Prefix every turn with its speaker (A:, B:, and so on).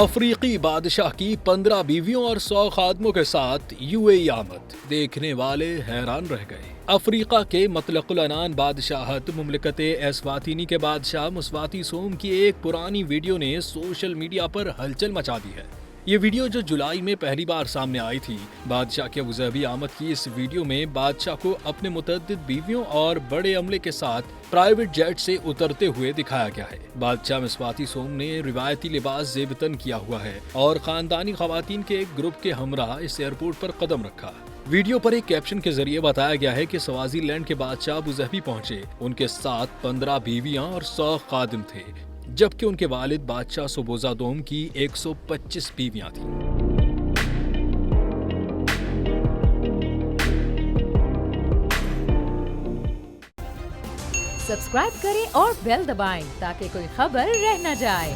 A: अफ्रीकी बादशाह की 15 बीवियों और 100 खादमों के साथ यूएई आमद, देखने वाले हैरान रह गए। अफ्रीका के मतलकुल अनान बादशाहत मुमलिकत एस्वातिनी के बादशाह मुस्वाती सोम की एक पुरानी वीडियो ने सोशल मीडिया पर हलचल मचा दी है। ये वीडियो जो जुलाई में पहली बार सामने आई थी, बादशाह के अबूज़हबी आमद की इस वीडियो में बादशाह को अपने मुतअद्दिद बीवियों और बड़े अमले के साथ प्राइवेट जेट से उतरते हुए दिखाया गया है। बादशाह मुस्वाती सोम ने रिवायती लिबास ज़ेबतन किया हुआ है और खानदानी खवातीन के एक ग्रुप के हमरा इस एयरपोर्ट पर कदम रखा। वीडियो पर एक कैप्शन के जरिए बताया गया है कि स्वाज़ीलैंड के बादशाह अबूज़हबी पहुंचे। उनके साथ 15 बीवियां और 100 खादिम थे, जबकि उनके वालिद बादशाह सोबोज़ादोम की 125 बीवियां थीं।
B: सब्सक्राइब करें और बेल दबाएं ताकि कोई खबर रह न जाए।